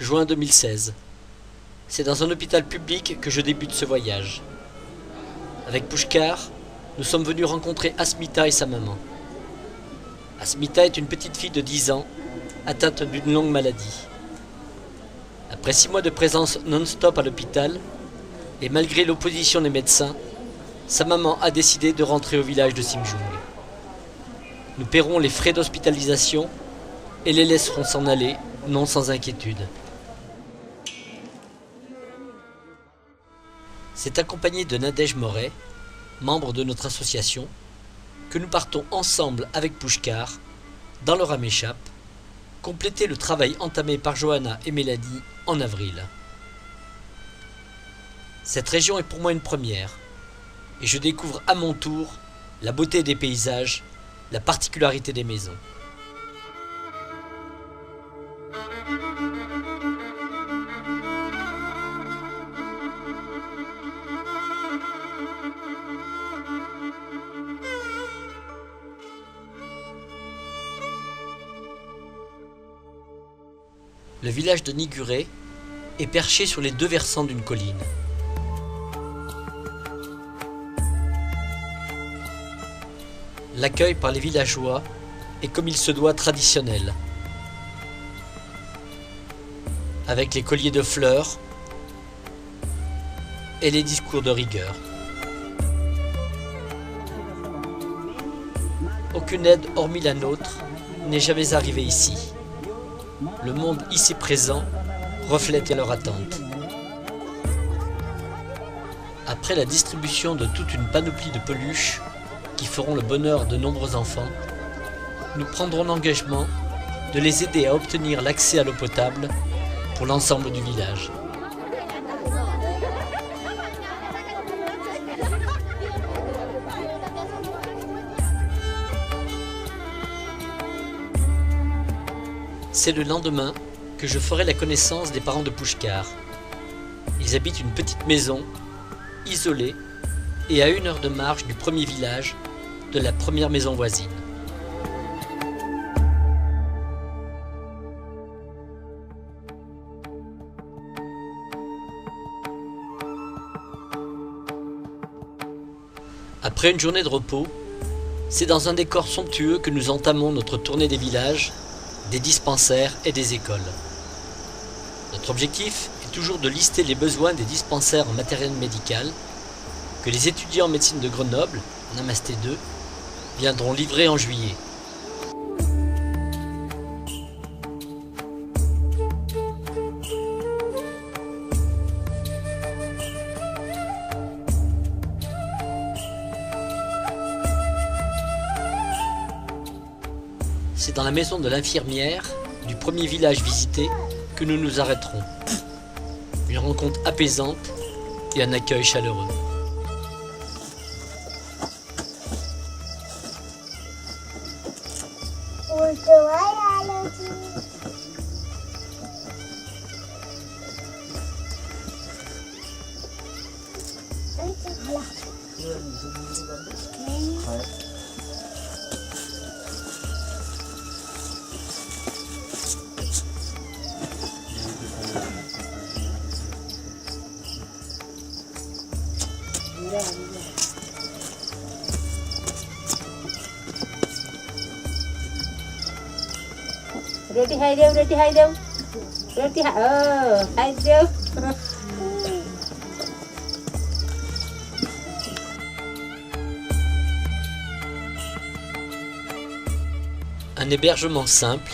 juin 2016. C'est dans un hôpital public que je débute ce voyage. Avec Pushkar, nous sommes venus rencontrer Asmita et sa maman. Asmita est une petite fille de 10 ans, atteinte d'une longue maladie. Après 6 mois de présence non-stop à l'hôpital, et malgré l'opposition des médecins, sa maman a décidé de rentrer au village de Simjung. Nous paierons les frais d'hospitalisation et les laisserons s'en aller, non sans inquiétude. C'est accompagné de Nadège Moret, membre de notre association, que nous partons ensemble avec Pushkar, dans le Ramechhap, compléter le travail entamé par Johanna et Mélanie en avril. Cette région est pour moi une première, et je découvre à mon tour la beauté des paysages, la particularité des maisons. Le village de Niguré est perché sur les 2 versants d'une colline. L'accueil par les villageois est comme il se doit traditionnel, avec les colliers de fleurs et les discours de rigueur. Aucune aide hormis la nôtre n'est jamais arrivée ici. Le monde ici présent reflète leur attente. Après la distribution de toute une panoplie de peluches qui feront le bonheur de nombreux enfants, nous prendrons l'engagement de les aider à obtenir l'accès à l'eau potable pour l'ensemble du village. C'est le lendemain que je ferai la connaissance des parents de Pushkar. Ils habitent une petite maison, isolée, et à 1 heure de marche du premier village, de la première maison voisine. Après une journée de repos, c'est dans un décor somptueux que nous entamons notre tournée des villages, des dispensaires et des écoles. Notre objectif est toujours de lister les besoins des dispensaires en matériel médical que les étudiants en médecine de Grenoble, Namasté 2, viendront livrer en juillet. C'est dans la maison de l'infirmière du premier village visité que nous nous arrêterons. Une rencontre apaisante et un accueil chaleureux. Roti hai deu, roti hai deu. Roti hai deu. Un hébergement simple,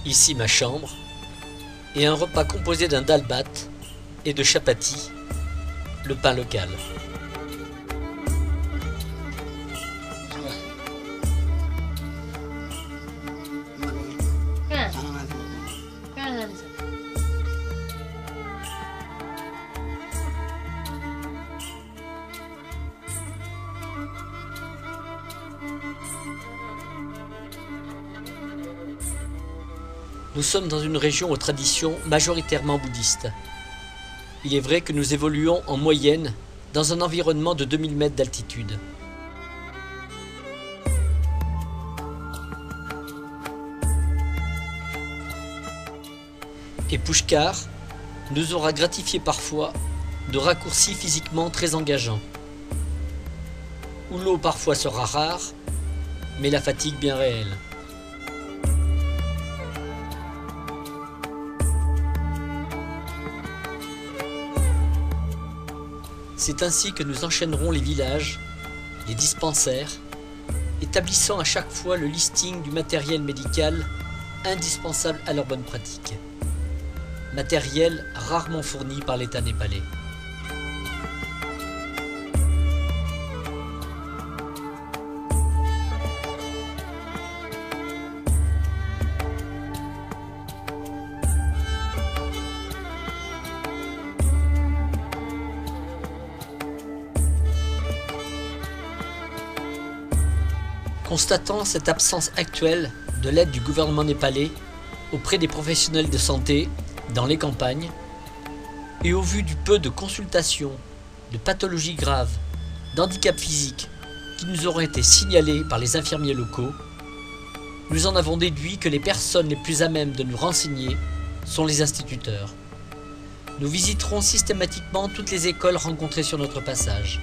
ici ma chambre, et un repas composé d'un dalbat et de chapati, le pain local. Nous sommes dans une région aux traditions majoritairement bouddhistes. Il est vrai que nous évoluons en moyenne dans un environnement de 2000 mètres d'altitude. Et Pushkar nous aura gratifié parfois de raccourcis physiquement très engageants, où l'eau parfois sera rare, mais la fatigue bien réelle. C'est ainsi que nous enchaînerons les villages, les dispensaires, établissant à chaque fois le listing du matériel médical indispensable à leur bonne pratique. Matériel rarement fourni par l'État népalais. Constatant cette absence actuelle de l'aide du gouvernement népalais auprès des professionnels de santé dans les campagnes, et au vu du peu de consultations, de pathologies graves, d'handicaps physiques qui nous auraient été signalés par les infirmiers locaux, nous en avons déduit que les personnes les plus à même de nous renseigner sont les instituteurs. Nous visiterons systématiquement toutes les écoles rencontrées sur notre passage.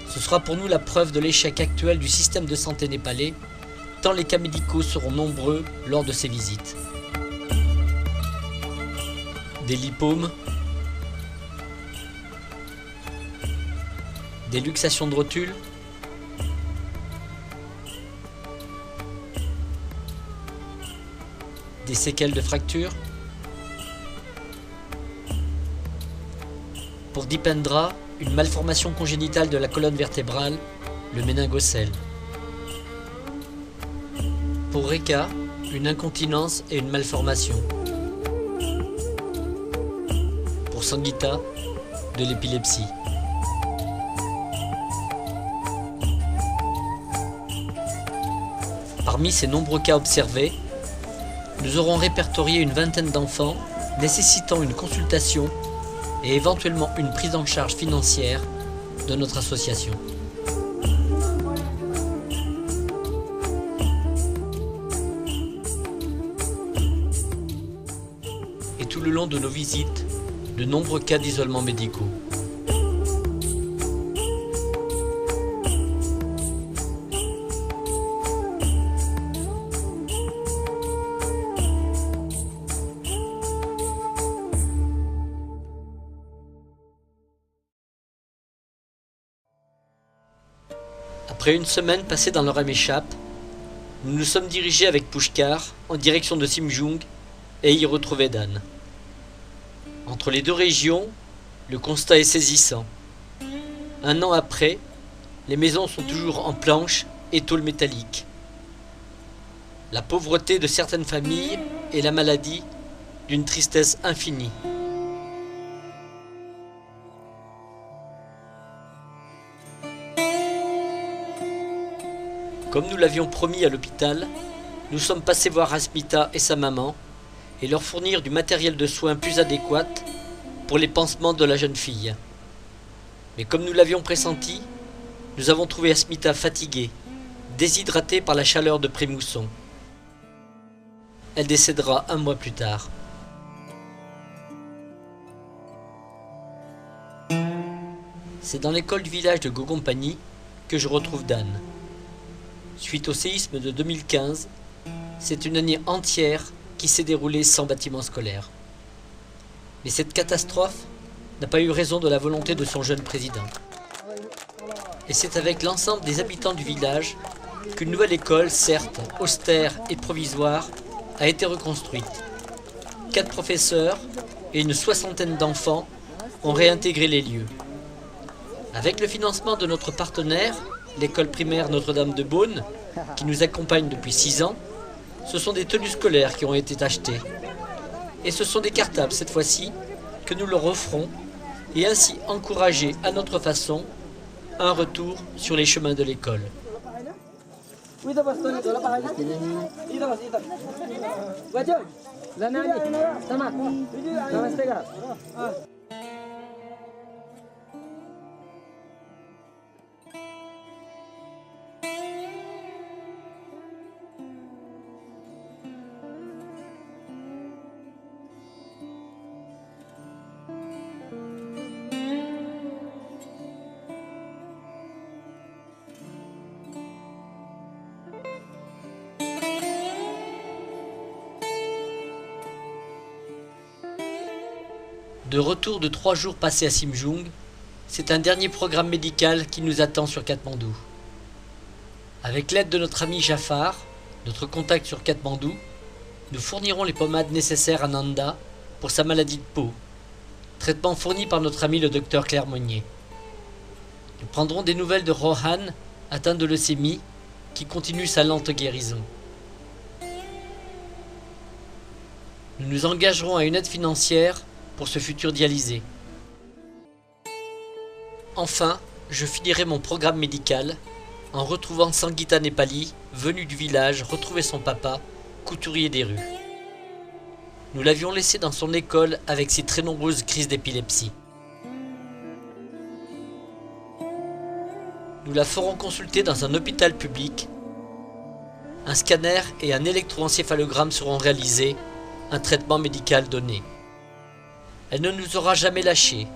Ce sera pour nous la preuve de l'échec actuel du système de santé népalais, tant les cas médicaux seront nombreux lors de ces visites. Des lipomes, des luxations de rotules, des séquelles de fractures. Pour Dipendra, une malformation congénitale de la colonne vertébrale, le méningocèle. Pour Rekha, une incontinence et une malformation. Pour Sangeeta, de l'épilepsie. Parmi ces nombreux cas observés, nous aurons répertorié une vingtaine d'enfants nécessitant une consultation et éventuellement une prise en charge financière de notre association. Et tout le long de nos visites, de nombreux cas d'isolement médicaux. Après une semaine passée dans leur échappe, nous nous sommes dirigés avec Pushkar en direction de Simjung et y retrouver Dan. Entre les deux régions, le constat est saisissant. Un an après, les maisons sont toujours en planches et tôles métalliques. La pauvreté de certaines familles et la maladie d'une tristesse infinie. Comme nous l'avions promis à l'hôpital, nous sommes passés voir Asmita et sa maman et leur fournir du matériel de soins plus adéquat pour les pansements de la jeune fille. Mais comme nous l'avions pressenti, nous avons trouvé Asmita fatiguée, déshydratée par la chaleur de Prémousson. Elle décédera un mois plus tard. C'est dans l'école du village de Gogompani que je retrouve Dan. Suite au séisme de 2015, c'est une année entière qui s'est déroulée sans bâtiment scolaire. Mais cette catastrophe n'a pas eu raison de la volonté de son jeune président. Et c'est avec l'ensemble des habitants du village qu'une nouvelle école, certes austère et provisoire, a été reconstruite. 4 professeurs et une soixantaine d'enfants ont réintégré les lieux. Avec le financement de notre partenaire, l'école primaire Notre-Dame de Beaune, qui nous accompagne depuis 6 ans, ce sont des tenues scolaires qui ont été achetées. Et ce sont des cartables cette fois-ci que nous leur offrons et ainsi encourager à notre façon un retour sur les chemins de l'école. De retour de 3 jours passés à Simjung, c'est un dernier programme médical qui nous attend sur Katmandou. Avec l'aide de notre ami Jafar, notre contact sur Katmandou, nous fournirons les pommades nécessaires à Nanda pour sa maladie de peau, traitement fourni par notre ami le docteur Claire Monnier. Nous prendrons des nouvelles de Rohan, atteint de leucémie, qui continue sa lente guérison. Nous nous engagerons à une aide financière pour ce futur dialysé. Enfin, je finirai mon programme médical en retrouvant Sangeeta Nepali, venu du village retrouver son papa, couturier des rues. Nous l'avions laissé dans son école avec ses très nombreuses crises d'épilepsie. Nous la ferons consulter dans un hôpital public. Un scanner et un électroencéphalogramme seront réalisés, un traitement médical donné. Elle ne nous aura jamais lâchés,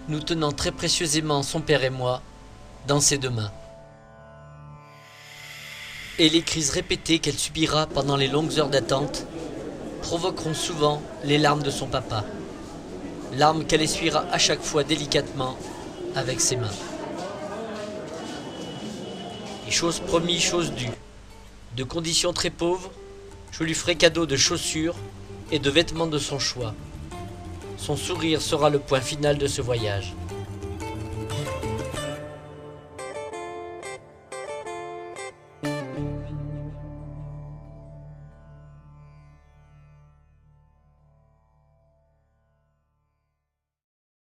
nous tenant très précieusement, son père et moi, dans ses 2 mains. Et les crises répétées qu'elle subira pendant les longues heures d'attente provoqueront souvent les larmes de son papa, larmes qu'elle essuiera à chaque fois délicatement avec ses mains. Et chose promise, chose due. De conditions très pauvres, je lui ferai cadeau de chaussures et de vêtements de son choix. Son sourire sera le point final de ce voyage.